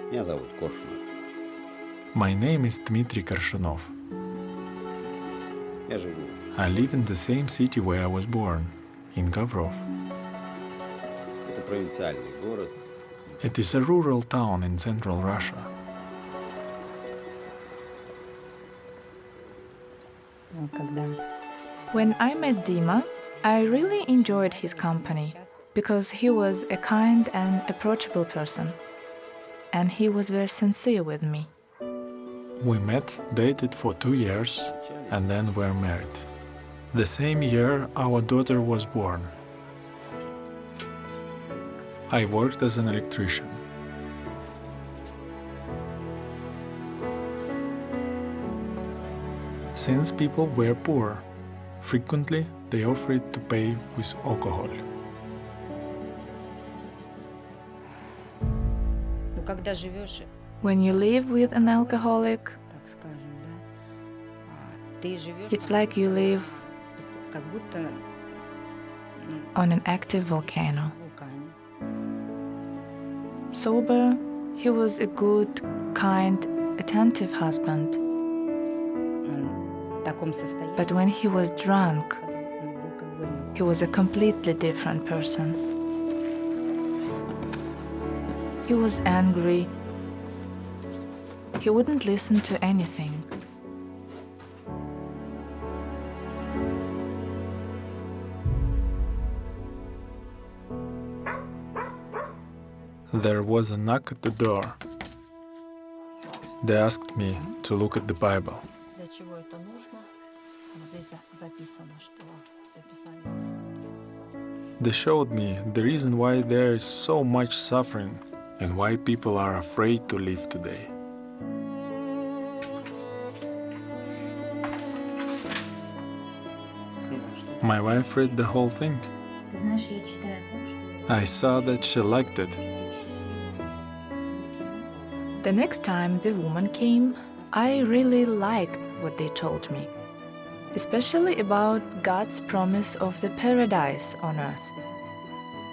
Меня зовут Коршунов. My name is Dmitry Korshunov. Я живу I live in the same city where I was born, in Gavrov. Это провинциальный город. It is a rural town in central Russia. When I met Dima, I really enjoyed his company because he was a kind and approachable person, and he was very sincere with me. We met, dated for 2 years, and then were married. The same year our daughter was born. I worked as an electrician. Since people were poor, frequently they offered to pay with alcohol. When you live with an alcoholic, it's like you live on an active volcano. Sober, he was a good, kind, attentive husband. But when he was drunk, he was a completely different person. He was angry. He wouldn't listen to anything. There was a knock at the door. They asked me to look at the Bible. Для чего это нужно? Вот здесь записано, что записание. They showed me the reason why there is so much suffering and why people are afraid to live today. My wife read the whole thing. Ты знаешь, я читаю то, что I saw that she liked it. The next time the woman came, I really liked what they told me, especially about God's promise of the paradise on earth,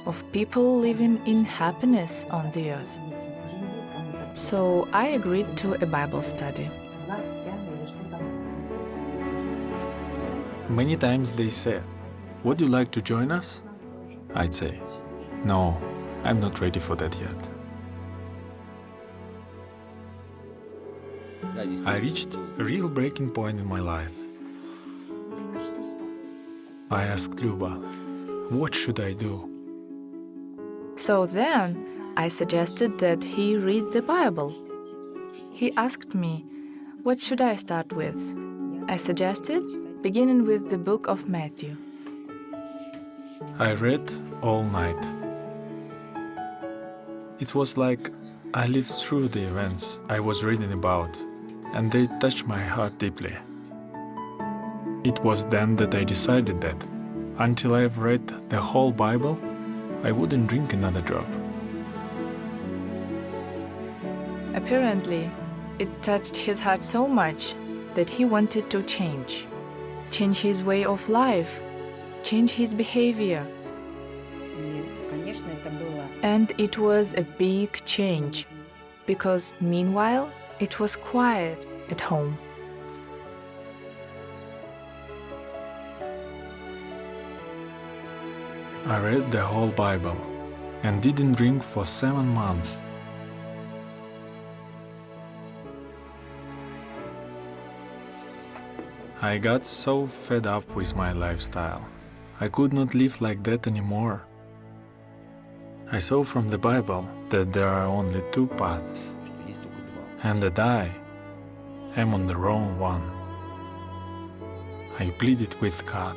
of people living in happiness on the earth. So I agreed to a Bible study. Many times they said, "Would you like to join us?" I'd say, "No, I'm not ready for that yet." Да, I действительно, reached a real breaking point in my life. I asked Luba, "What should I do?" So then I suggested that he read the Bible. He asked me, what should I start with? I suggested beginning with the book of Matthew. I read all night. It was like I lived through the events I was reading about, and they touched my heart deeply. It was then that I decided that, until I've read the whole Bible, I wouldn't drink another drop. Apparently, it touched his heart so much that he wanted to change his way of life, change his behavior. And it was a big change, because meanwhile, it was quiet at home. I read the whole Bible and didn't drink for 7 months. I got so fed up with my lifestyle. I could not live like that anymore. I saw from the Bible that there are only 2 paths, что есть только два. and that I am on the wrong one. I pleaded with God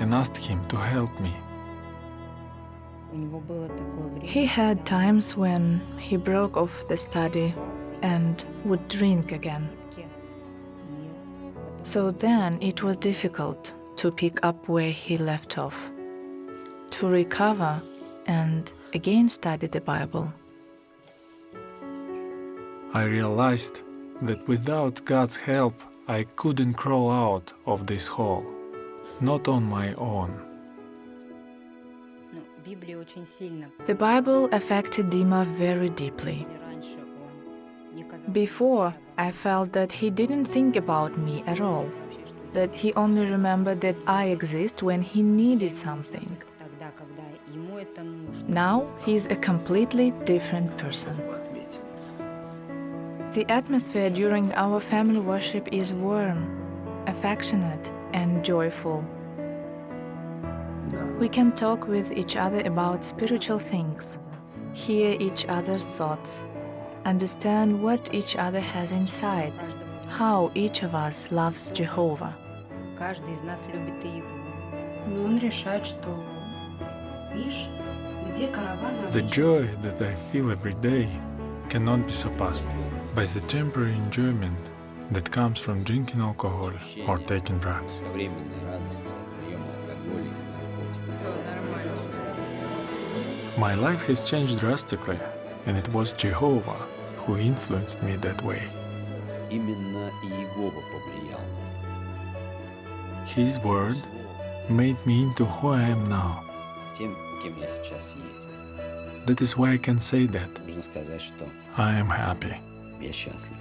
and asked Him to help me. He had times when he broke off the study and would drink again. So then it was difficult to pick up where he left off, to recover and again study the Bible. I realized that without God's help, I couldn't crawl out of this hole, not on my own. The Bible affected Dima very deeply. Before, I felt that he didn't think about me at all, that he only remembered that I exist when he needed something. тогда, когда ему это нужно. Now, he's a completely different person. The atmosphere during our family worship is warm, affectionate, and joyful. We can talk with each other about spiritual things, hear each other's thoughts, understand what each other has inside, how each of us loves Jehovah. Каждый из нас любит Иегу. Но он решает, что, видишь, где караван The обычно? joy that I feel every day cannot be surpassed by the temporary enjoyment that comes from drinking alcohol or taking drugs. Кратковременной радости от приема алкоголя и наркотиков. My life has changed drastically, and it was Jehovah who influenced me that way. Именно Иегова повлиял на это. His word made me into who I am now. Тем, кем я сейчас есть. That is why I can say that Можно сказать, что I am happy. я счастлив.